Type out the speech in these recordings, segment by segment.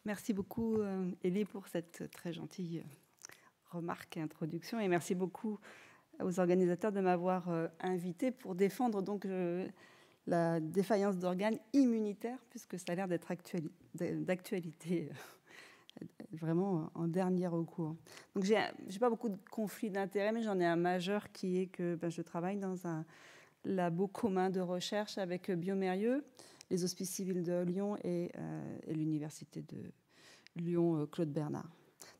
Merci beaucoup, Elie, pour cette très gentille remarque et introduction. Et merci beaucoup aux organisateurs de m'avoir invité pour défendre donc, la défaillance d'organes immunitaires, puisque ça a l'air d'être d'actualité vraiment en dernier recours. Donc, j'ai pas beaucoup de conflits d'intérêts, mais j'en ai un majeur qui est que je travaille dans un labo commun de recherche avec Biomérieux, les Hospices civils de Lyon et l'Université de Lyon Claude Bernard.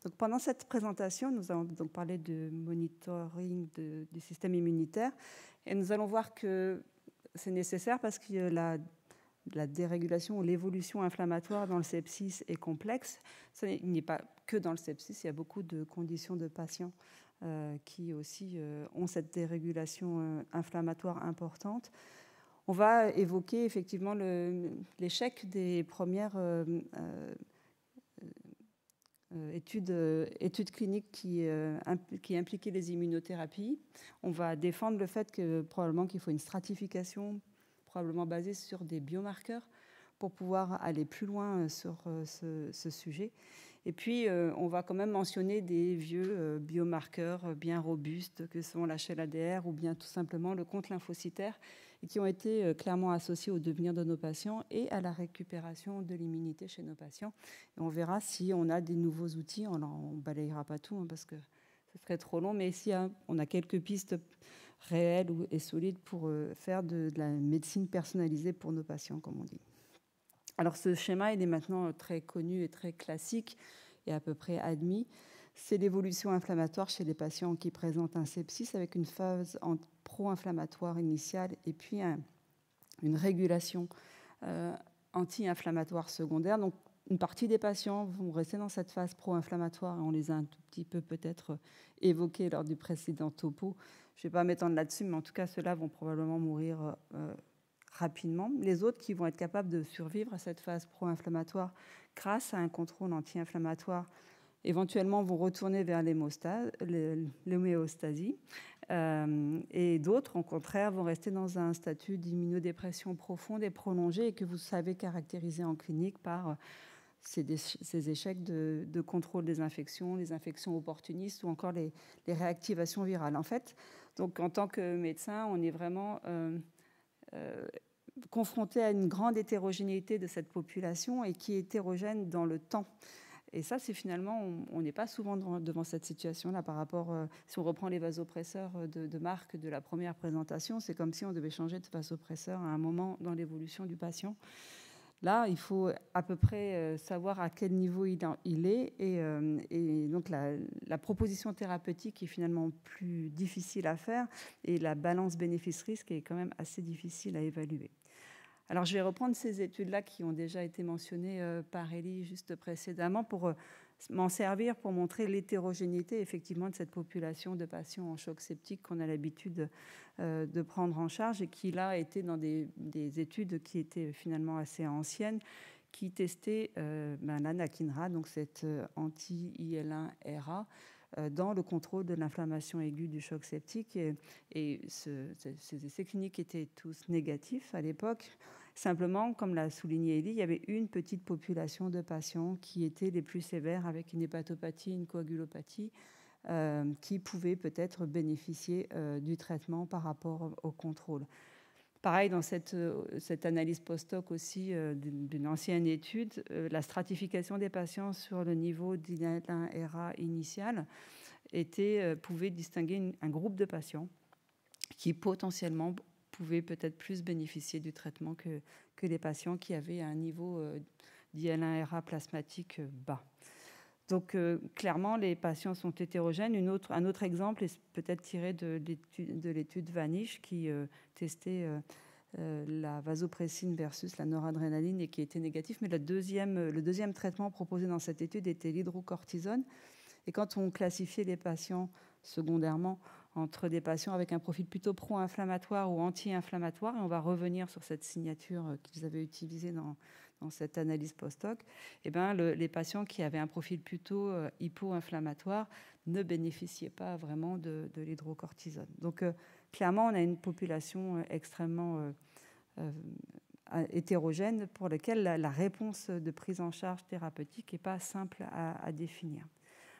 Donc, pendant cette présentation, nous allons donc parler de monitoring du système immunitaire et nous allons voir que c'est nécessaire parce que la dérégulation ou l'évolution inflammatoire dans le sepsis est complexe. Il n'est pas que dans le sepsis, il y a beaucoup de conditions de patients qui aussi ont cette dérégulation inflammatoire importante. On va évoquer effectivement l'échec des premières études cliniques qui impliquaient les immunothérapies. On va défendre le fait que probablement qu'il faut une stratification, probablement basée sur des biomarqueurs, pour pouvoir aller plus loin sur ce sujet. Et puis, on va quand même mentionner des vieux biomarqueurs bien robustes que sont l'HLA-DR ou bien tout simplement le compte lymphocytaire et qui ont été clairement associés au devenir de nos patients et à la récupération de l'immunité chez nos patients. Et on verra si on a des nouveaux outils. On ne balayera pas tout parce que ce serait trop long, mais si on a quelques pistes réelles et solides pour faire de la médecine personnalisée pour nos patients, comme on dit. Alors ce schéma, il est maintenant très connu et très classique et à peu près admis. C'est l'évolution inflammatoire chez les patients qui présentent un sepsis avec une phase pro-inflammatoire initiale et puis une régulation anti-inflammatoire secondaire. Donc une partie des patients vont rester dans cette phase pro-inflammatoire et on les a un tout petit peu peut-être évoqués lors du précédent topo. Je ne vais pas m'étendre là-dessus, mais en tout cas, ceux-là vont probablement mourir rapidement. Les autres qui vont être capables de survivre à cette phase pro-inflammatoire grâce à un contrôle anti-inflammatoire, éventuellement vont retourner vers l'homéostasie. Et d'autres, au contraire, vont rester dans un statut d'immunodépression profonde et prolongée et que vous savez caractériser en clinique par ces échecs de contrôle des infections, les infections opportunistes ou encore les réactivations virales. En fait, donc, en tant que médecin, on est vraiment confronté à une grande hétérogénéité de cette population et qui est hétérogène dans le temps. Et ça, c'est finalement, on n'est pas souvent devant cette situation-là par rapport, si on reprend les vasopresseurs de Marc de la première présentation, c'est comme si on devait changer de vasopresseur à un moment dans l'évolution du patient. Là, il faut à peu près savoir à quel niveau il est. Et donc, la proposition thérapeutique est finalement plus difficile à faire et la balance bénéfice-risque est quand même assez difficile à évaluer. Alors, je vais reprendre ces études-là qui ont déjà été mentionnées par Elie juste précédemment pour m'en servir pour montrer l'hétérogénéité effectivement de cette population de patients en choc septique qu'on a l'habitude de prendre en charge et qui là étaient dans des études qui étaient finalement assez anciennes qui testaient l'anakinra, donc cette anti-IL1RA, dans le contrôle de l'inflammation aiguë du choc septique. Et ces essais cliniques étaient tous négatifs à l'époque. Simplement, comme l'a souligné Elie, il y avait une petite population de patients qui étaient les plus sévères avec une hépatopathie, une coagulopathie, qui pouvaient peut-être bénéficier du traitement par rapport au contrôle. Pareil, dans cette analyse post-hoc aussi d'une ancienne étude, la stratification des patients sur le niveau d'IL1RA initial pouvait distinguer un groupe de patients qui potentiellement pouvaient peut-être plus bénéficier du traitement que les patients qui avaient un niveau d'IL1RA plasmatique bas. Donc, clairement, les patients sont hétérogènes. Un autre exemple est peut-être tiré de l'étude Vanish qui testait la vasopressine versus la noradrénaline et qui était négatif. Mais le deuxième traitement proposé dans cette étude était l'hydrocortisone. Et quand on classifiait les patients secondairement entre des patients avec un profil plutôt pro-inflammatoire ou anti-inflammatoire, et on va revenir sur cette signature qu'ils avaient utilisée dans cette analyse post-hoc, eh ben, les patients qui avaient un profil plutôt hypo-inflammatoire ne bénéficiaient pas vraiment de l'hydrocortisone. Donc, clairement, on a une population extrêmement hétérogènes pour lesquels la réponse de prise en charge thérapeutique n'est pas simple à définir.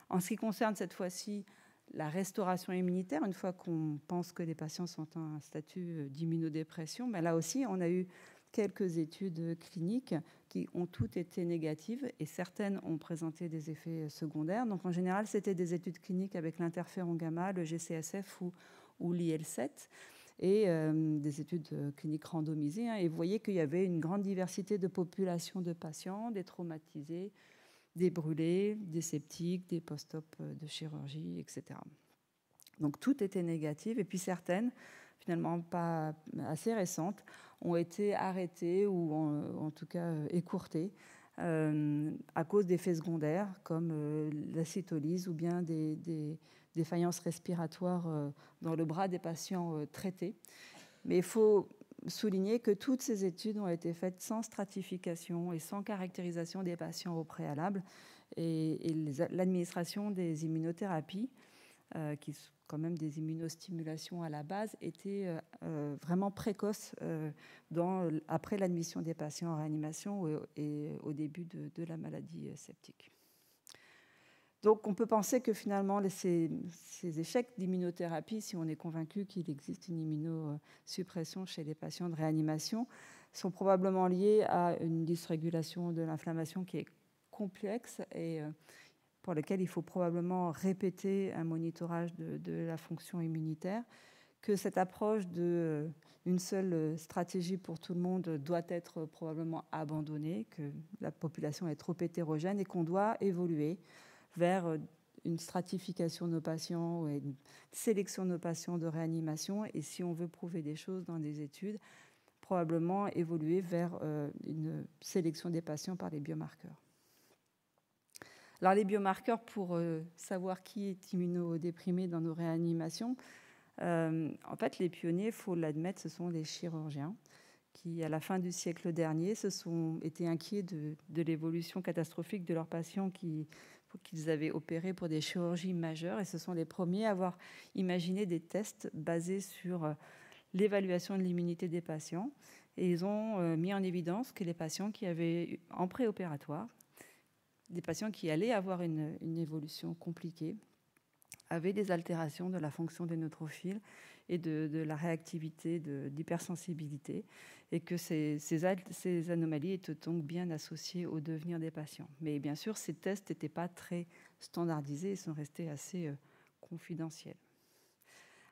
En ce qui concerne cette fois-ci la restauration immunitaire, une fois qu'on pense que les patients sont en un statut d'immunodépression, ben là aussi, on a eu quelques études cliniques qui ont toutes été négatives et certaines ont présenté des effets secondaires. Donc en général, c'était des études cliniques avec l'interféron gamma, le GCSF ou l'IL-7 et des études cliniques randomisées. Et vous voyez qu'il y avait une grande diversité de populations de patients, des traumatisés, des brûlés, des septiques, des post-op de chirurgie, etc. Donc tout était négatif. Et puis certaines, finalement pas assez récentes, ont été arrêtées ou en tout cas écourtées à cause d'effets secondaires comme la cytolyse ou bien des défaillances respiratoires dans le bras des patients traités. Mais il faut souligner que toutes ces études ont été faites sans stratification et sans caractérisation des patients au préalable. Et l'administration des immunothérapies, qui sont quand même des immunostimulations à la base, était vraiment précoce après l'admission des patients en réanimation et au début de la maladie septique. Donc on peut penser que finalement ces échecs d'immunothérapie, si on est convaincu qu'il existe une immunosuppression chez les patients de réanimation, sont probablement liés à une dysrégulation de l'inflammation qui est complexe et pour lequel il faut probablement répéter un monitorage de la fonction immunitaire, que cette approche d'une seule stratégie pour tout le monde doit être probablement abandonnée, que la population est trop hétérogène et qu'on doit évoluer vers une stratification de nos patients et une sélection de nos patients de réanimation. Et si on veut prouver des choses dans des études, probablement évoluer vers une sélection des patients par les biomarqueurs. Alors les biomarqueurs, pour savoir qui est immunodéprimé dans nos réanimations, en fait, les pionniers, il faut l'admettre, ce sont les chirurgiens qui, à la fin du siècle dernier, se sont été inquiets de l'évolution catastrophique de leurs patients qu'ils avaient opérés pour des chirurgies majeures. Et ce sont les premiers à avoir imaginé des tests basés sur l'évaluation de l'immunité des patients. Et ils ont mis en évidence que les patients qui avaient, en préopératoire, des patients qui allaient avoir une évolution compliquée, avaient des altérations de la fonction des neutrophiles et de la réactivité, d'hypersensibilité, et que ces anomalies étaient donc bien associées au devenir des patients. Mais bien sûr, ces tests n'étaient pas très standardisés et sont restés assez confidentiels.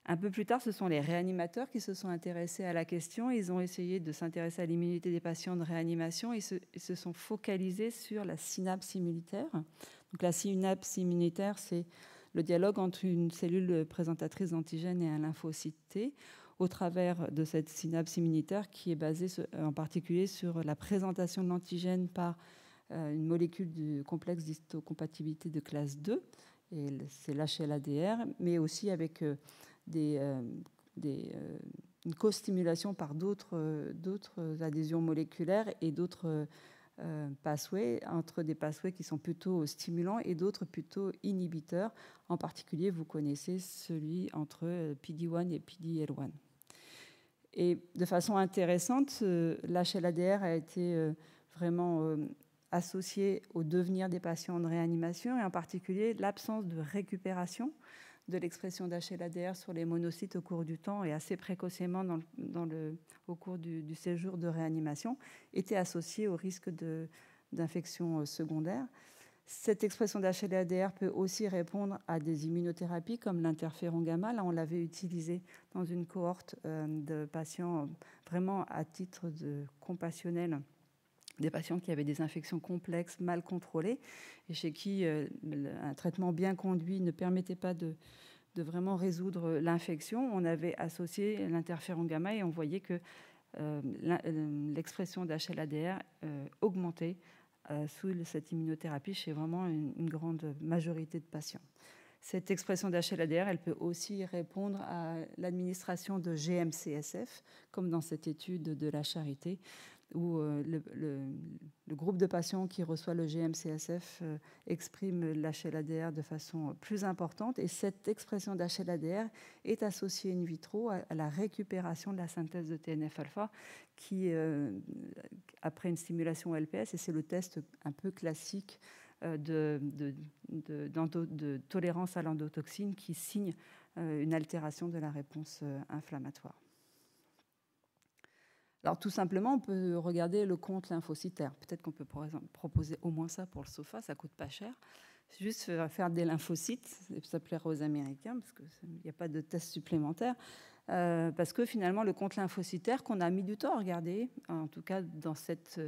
Un peu plus tard, ce sont les réanimateurs qui se sont intéressés à la question. Ils ont essayé de s'intéresser à l'immunité des patients de réanimation et se sont focalisés sur la synapse immunitaire. Donc, la synapse immunitaire, c'est le dialogue entre une cellule présentatrice d'antigènes et un lymphocyte T au travers de cette synapse immunitaire qui est basée en particulier sur la présentation de l'antigène par une molécule du complexe d'histocompatibilité de classe 2, et c'est l'HLA-DR, mais aussi avec une co-stimulation par d'autres adhésions moléculaires et d'autres pathways, entre des pathways qui sont plutôt stimulants et d'autres plutôt inhibiteurs. En particulier, vous connaissez celui entre PD-1 et PD-L1. Et de façon intéressante, l'HLA-DR a été vraiment associé au devenir des patients de réanimation et en particulier l'absence de récupération de l'expression d'HLA-DR sur les monocytes au cours du temps et assez précocement au cours du séjour de réanimation était associée au risque d'infection secondaire. Cette expression d'HLA-DR peut aussi répondre à des immunothérapies comme l'interféron gamma. Là, on l'avait utilisé dans une cohorte de patients vraiment à titre compassionnel, des patients qui avaient des infections complexes, mal contrôlées, et chez qui un traitement bien conduit ne permettait pas de vraiment résoudre l'infection. On avait associé l'interféron gamma et on voyait que l'expression d'HLA-DR augmentait sous cette immunothérapie chez vraiment une grande majorité de patients. Cette expression d'HLA-DR, elle peut aussi répondre à l'administration de GM-CSF, comme dans cette étude de la Charité, où le groupe de patients qui reçoit le GM-CSF exprime l'HLA-DR de façon plus importante. Et cette expression d'HLA-DR est associée in vitro à la récupération de la synthèse de TNF-alpha qui, après une stimulation LPS, et c'est le test un peu classique de tolérance à l'endotoxine qui signe une altération de la réponse inflammatoire. Alors tout simplement, on peut regarder le compte lymphocytaire. Peut-être qu'on peut par exemple proposer au moins ça pour le SOFA, ça coûte pas cher. C'est juste faire des lymphocytes, ça plaira aux Américains parce qu'il n'y a pas de test supplémentaire. Parce que finalement, le compte lymphocytaire qu'on a mis du temps à regarder, en tout cas dans cette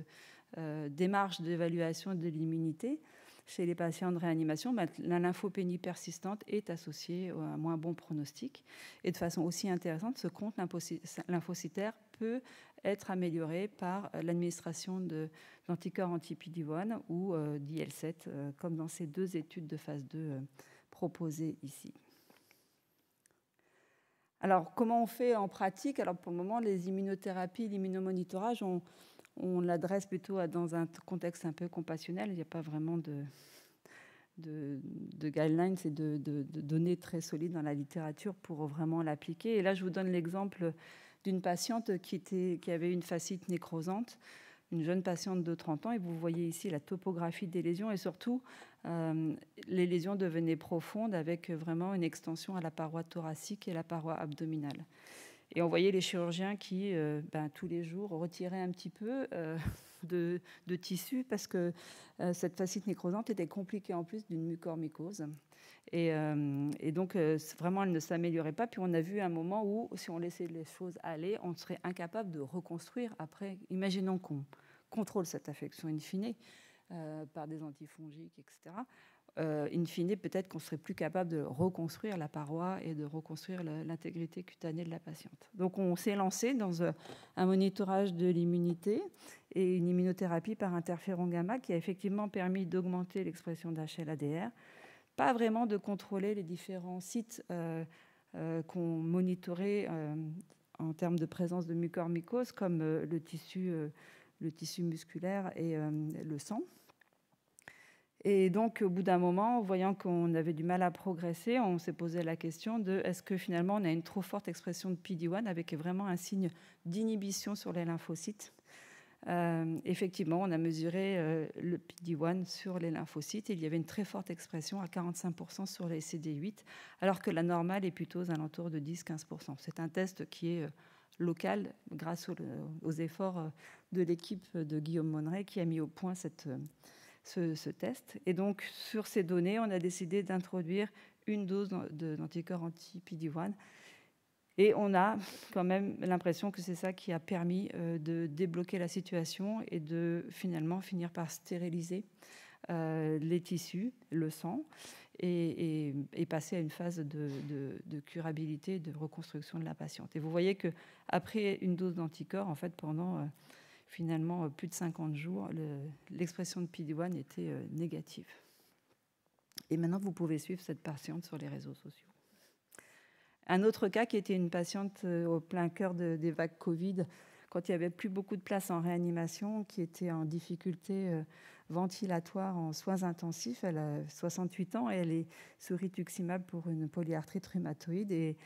démarche d'évaluation de l'immunité, chez les patients de réanimation, la lymphopénie persistante est associée à un moins bon pronostic. Et de façon aussi intéressante, ce compte lymphocytaire peut être amélioré par l'administration d'anticorps anti-PD-1 ou d'IL-7, comme dans ces deux études de phase 2 proposées ici. Alors, comment on fait en pratique? Alors, pour le moment, les immunothérapies, l'immunomonitorage, on l'adresse plutôt dans un contexte un peu compassionnel. Il n'y a pas vraiment de guidelines et de données très solides dans la littérature pour vraiment l'appliquer. Et là, je vous donne l'exemple d'une patiente qui avait une fascite nécrosante, une jeune patiente de 30 ans. Et vous voyez ici la topographie des lésions. Et surtout, les lésions devenaient profondes avec vraiment une extension à la paroi thoracique et la paroi abdominale. Et on voyait les chirurgiens qui, tous les jours, retiraient un petit peu de tissu parce que cette fascite nécrosante était compliquée en plus d'une mucormycose. Et donc, vraiment, elle ne s'améliorait pas. Puis on a vu un moment où, si on laissait les choses aller, on serait incapable de reconstruire après. Imaginons qu'on contrôle cette affection in fine par des antifongiques, etc. In fine, peut-être qu'on serait plus capable de reconstruire la paroi et de reconstruire l'intégrité cutanée de la patiente. Donc, on s'est lancé dans un monitorage de l'immunité et une immunothérapie par interféron gamma qui a effectivement permis d'augmenter l'expression d'HLA-DR, pas vraiment de contrôler les différents sites qu'on monitorait en termes de présence de mucormycose, comme le tissu musculaire et le sang. Et donc, au bout d'un moment, voyant qu'on avait du mal à progresser, on s'est posé la question de est-ce que finalement on a une trop forte expression de PD-1 avec vraiment un signe d'inhibition sur les lymphocytes. Effectivement, on a mesuré le PD-1 sur les lymphocytes et il y avait une très forte expression à 45% sur les CD8, alors que la normale est plutôt aux alentours de 10-15%. C'est un test qui est local grâce aux efforts de l'équipe de Guillaume Monneret qui a mis au point ce test. Et donc, sur ces données, on a décidé d'introduire une dose d'anticorps anti-PD-1. Et on a quand même l'impression que c'est ça qui a permis de débloquer la situation et de finalement finir par stériliser les tissus, le sang, et passer à une phase de curabilité, de reconstruction de la patiente. Et vous voyez qu'après une dose d'anticorps, en fait, pendant finalement plus de 50 jours, l'expression de PD-1 était négative. Et maintenant, vous pouvez suivre cette patiente sur les réseaux sociaux. Un autre cas qui était une patiente au plein cœur des vagues Covid, quand il n'y avait plus beaucoup de place en réanimation, qui était en difficulté ventilatoire en soins intensifs. Elle a 68 ans et elle est sous rituximab pour une polyarthrite rhumatoïde. Et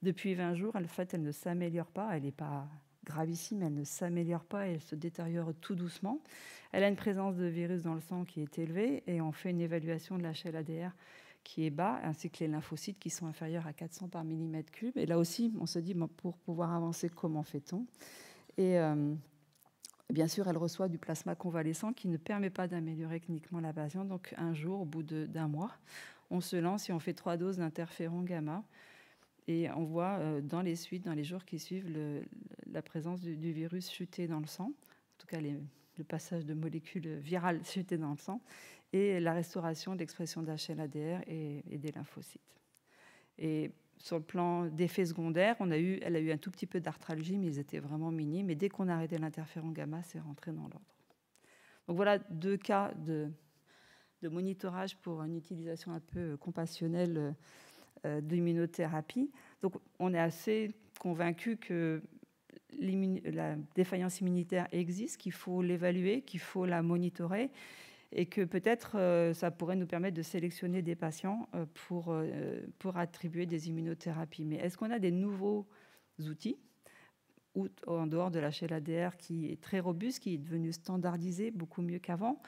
depuis 20 jours, en fait, elle ne s'améliore pas. Elle n'est pas gravissime, elle ne s'améliore pas, elle se détériore tout doucement. Elle a une présence de virus dans le sang qui est élevée et on fait une évaluation de l'HLA-DR qui est bas, ainsi que les lymphocytes qui sont inférieurs à 400 par millimètre cube. Et là aussi, on se dit, pour pouvoir avancer, comment fait-on? Et bien sûr, elle reçoit du plasma convalescent qui ne permet pas d'améliorer cliniquement la patiente. Donc, un jour, au bout d'un mois, on se lance et on fait 3 doses d'interféron gamma. Et on voit dans les suites, dans les jours qui suivent, la présence du virus chuter dans le sang, en tout cas le passage de molécules virales chuter dans le sang, et la restauration de l'expression d'HLA-DR et des lymphocytes. Et sur le plan d'effets secondaires, elle a eu un tout petit peu d'arthralgie, mais ils étaient vraiment minimes. Et dès qu'on a arrêté l'interféron gamma, c'est rentré dans l'ordre. Donc voilà 2 cas de monitorage pour une utilisation un peu compassionnelle d'immunothérapie. Donc on est assez convaincu que la défaillance immunitaire existe, qu'il faut l'évaluer, qu'il faut la monitorer et que peut-être ça pourrait nous permettre de sélectionner des patients pour attribuer des immunothérapies. Mais est-ce qu'on a des nouveaux outils ou en dehors de l'HLA-DR qui est très robuste, qui est devenu standardisé beaucoup mieux qu'avant,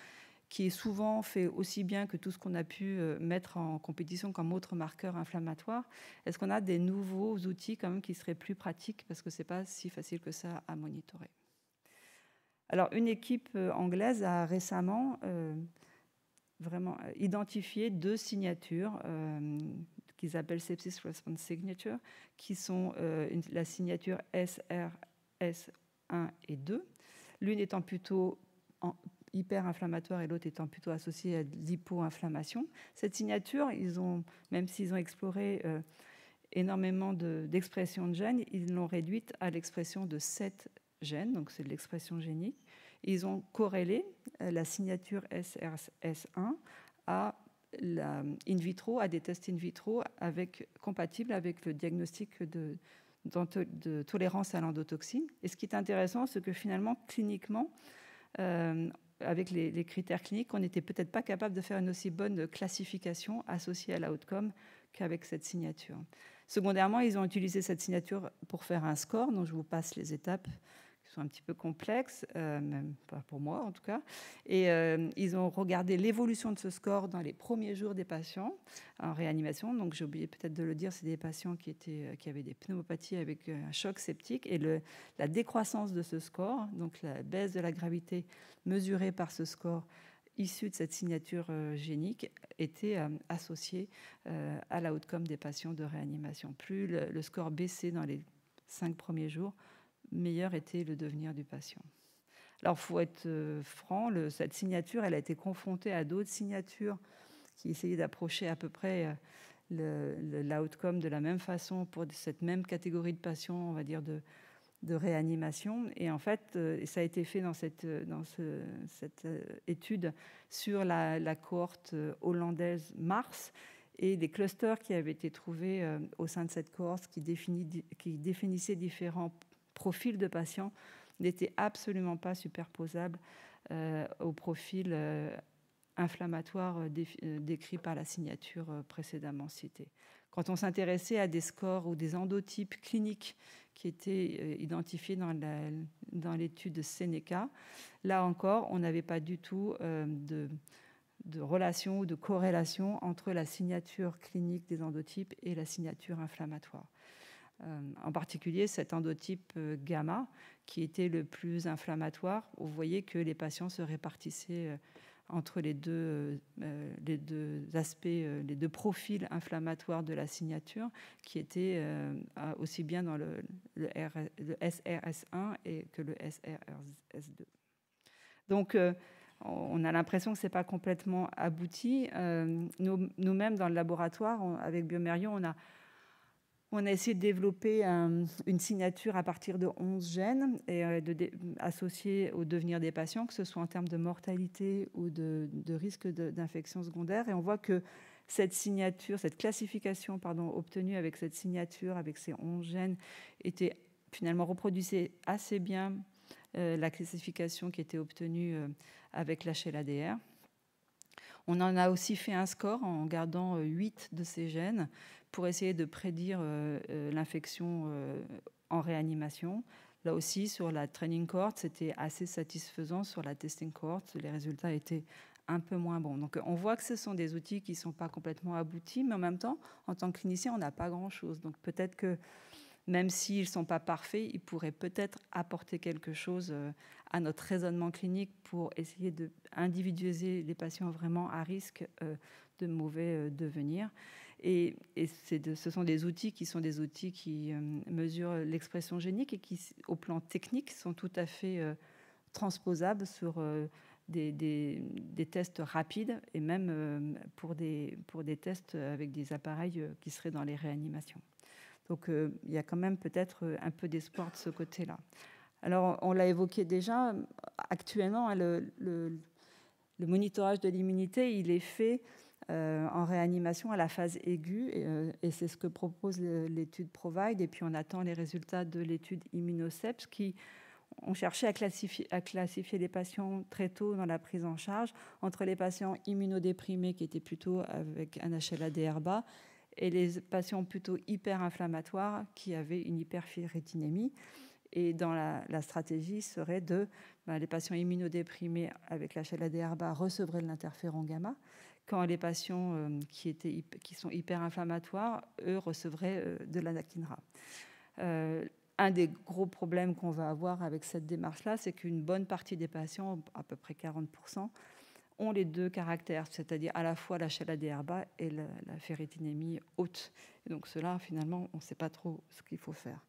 qui est souvent fait aussi bien que tout ce qu'on a pu mettre en compétition comme autre marqueur inflammatoire? Est-ce qu'on a des nouveaux outils quand même qui seraient plus pratiques parce que ce n'est pas si facile que ça à monitorer? Alors, une équipe anglaise a récemment vraiment identifié 2 signatures qu'ils appellent Sepsis Response Signature, qui sont la signature SRS1 et 2, l'une étant plutôt hyper-inflammatoire et l'autre étant plutôt associée à l'hypo-inflammation. Cette signature, même s'ils ont exploré énormément d'expression de gènes, ils l'ont réduite à l'expression de 7 gènes, donc c'est de l'expression génique. Ils ont corrélé la signature SRS1 à in vitro, à des tests in vitro compatibles avec le diagnostic de tolérance à l'endotoxine. Et ce qui est intéressant, c'est que finalement, cliniquement, avec les critères cliniques, on n'était peut-être pas capable de faire une aussi bonne classification associée à l'outcome qu'avec cette signature. Secondairement, ils ont utilisé cette signature pour faire un score, dont je vous passe les étapes, qui sont un petit peu complexes, même pas pour moi en tout cas. Et ils ont regardé l'évolution de ce score dans les premiers jours des patients en réanimation. Donc j'ai oublié peut-être de le dire, c'est des patients qui avaient des pneumopathies avec un choc septique. Et la décroissance de ce score, donc la baisse de la gravité mesurée par ce score issu de cette signature génique, était associée à l'outcome des patients de réanimation. Plus le score baissait dans les 5 premiers jours, meilleur était le devenir du patient. Alors, il faut être franc, cette signature, elle a été confrontée à d'autres signatures qui essayaient d'approcher à peu près l'outcome de la même façon pour cette même catégorie de patients, on va dire, de réanimation. Et en fait, ça a été fait dans cette étude sur la cohorte hollandaise Mars, et des clusters qui avaient été trouvés au sein de cette cohorte qui définissaient différents profils de patients n'étaient absolument pas superposables au profil inflammatoire décrit par la signature précédemment citée. Quand on s'intéressait à des scores ou des endotypes cliniques qui étaient identifiés dans l'étude Seneca, là encore, on n'avait pas du tout de relation ou de corrélation entre la signature clinique des endotypes et la signature inflammatoire. En particulier cet endotype gamma, qui était le plus inflammatoire. Vous voyez que les patients se répartissaient entre les deux aspects, les deux profils inflammatoires de la signature, qui étaient aussi bien dans le SRS1 que le SRS2. Donc, on a l'impression que ce n'est pas complètement abouti. Nous-mêmes, dans le laboratoire, avec Biomérieux, on a essayé de développer une signature à partir de 11 gènes et associés au devenir des patients, que ce soit en termes de mortalité ou de risque d'infection secondaire. Et on voit que cette classification obtenue avec cette signature, avec ces 11 gènes, était finalement reproduisait assez bien la classification qui était obtenue avec l'HLA-DR. On en a aussi fait un score en gardant 8 de ces gènes pour essayer de prédire l'infection en réanimation. Là aussi, sur la training cohort, c'était assez satisfaisant. Sur la testing cohort, les résultats étaient un peu moins bons. Donc, on voit que ce sont des outils qui ne sont pas complètement aboutis, mais en même temps, en tant que clinicien, on n'a pas grand-chose. Donc, peut-être que même s'ils ne sont pas parfaits, ils pourraient peut-être apporter quelque chose à notre raisonnement clinique pour essayer d'individualiser les patients vraiment à risque de mauvais devenir. Et ce sont des outils qui mesurent l'expression génique et qui, au plan technique, sont tout à fait transposables sur des tests rapides et même pour des tests avec des appareils qui seraient dans les réanimations. Donc, il y a quand même peut-être un peu d'espoir de ce côté-là. Alors, on l'a évoqué déjà, actuellement, le monitorage de l'immunité, il est fait en réanimation à la phase aiguë, et c'est ce que propose l'étude PROVIDE. Et puis on attend les résultats de l'étude Immunoceps qui ont cherché à classifier les patients très tôt dans la prise en charge entre les patients immunodéprimés qui étaient plutôt avec un HLA-DR bas et les patients plutôt hyper-inflammatoires qui avaient une hyperferritinémie. Et dans la stratégie serait les patients immunodéprimés avec l'HLA-DR bas recevraient de l'interféron gamma, quand les patients qui sont hyper-inflammatoires, eux, recevraient de l'anakinra. Un des gros problèmes qu'on va avoir avec cette démarche-là, c'est qu'une bonne partie des patients, à peu près 40%, ont les deux caractères, c'est-à-dire à la fois l'HLA-DR bas et la ferritinémie haute. Et donc cela, finalement, on ne sait pas trop ce qu'il faut faire.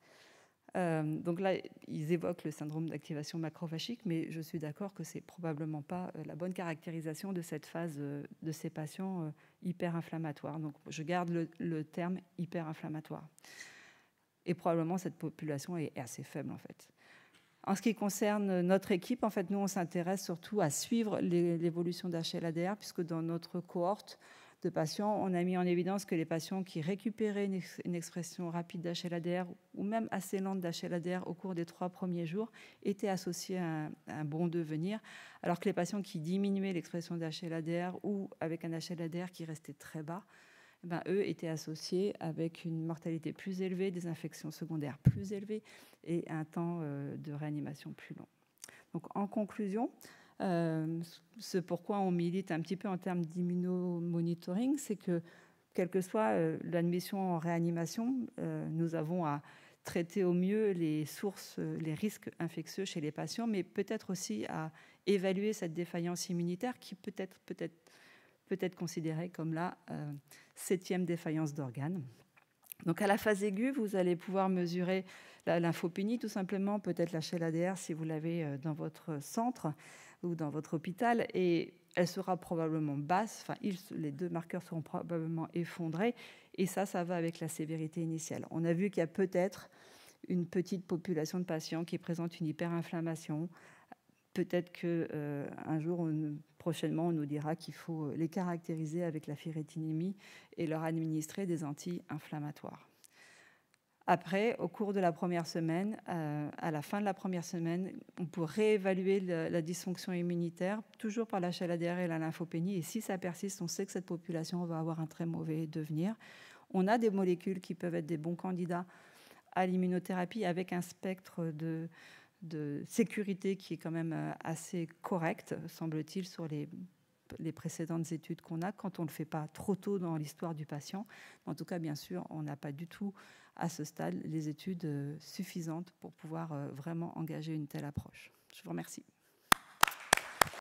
Donc là, ils évoquent le syndrome d'activation macrophagique, mais je suis d'accord que ce n'est probablement pas la bonne caractérisation de cette phase de ces patients hyper-inflammatoires. Donc je garde le terme hyper-inflammatoire. Et probablement, cette population est assez faible, en fait. En ce qui concerne notre équipe, en fait, nous, on s'intéresse surtout à suivre l'évolution d'HLA-DR, puisque dans notre cohorte de patients, on a mis en évidence que les patients qui récupéraient une expression rapide d'HLA-DR ou même assez lente d'HLA-DR au cours des 3 premiers jours étaient associés à un bon devenir, alors que les patients qui diminuaient l'expression d'HLA-DR ou avec un HLA-DR qui restait très bas, eux étaient associés avec une mortalité plus élevée, des infections secondaires plus élevées et un temps de réanimation plus long. Donc, en conclusion, ce pourquoi on milite un petit peu en termes d'immunomonitoring, c'est que, quelle que soit l'admission en réanimation, nous avons à traiter au mieux les sources, les risques infectieux chez les patients, mais peut-être aussi à évaluer cette défaillance immunitaire qui peut être considérée comme la 7e défaillance d'organes. Donc à la phase aiguë, vous allez pouvoir mesurer la lymphopénie, tout simplement, peut-être l'HLA-DR si vous l'avez dans votre centre ou dans votre hôpital, et elle sera probablement basse, enfin les deux marqueurs seront probablement effondrés, et ça va avec la sévérité initiale. On a vu qu'il y a peut-être une petite population de patients qui présentent une hyperinflammation. Peut-être qu'un jour, prochainement, on nous dira qu'il faut les caractériser avec la ferritinémie et leur administrer des anti-inflammatoires. Après, au cours de la première semaine, à la fin de la première semaine, on peut réévaluer la dysfonction immunitaire, toujours par l'HLA-DR et la lymphopénie. Et si ça persiste, on sait que cette population va avoir un très mauvais devenir. On a des molécules qui peuvent être des bons candidats à l'immunothérapie avec un spectre de sécurité qui est quand même assez correct, semble-t-il, sur les précédentes études qu'on a, quand on ne le fait pas trop tôt dans l'histoire du patient. En tout cas, bien sûr, on n'a pas du tout, à ce stade, les études suffisantes pour pouvoir vraiment engager une telle approche. Je vous remercie.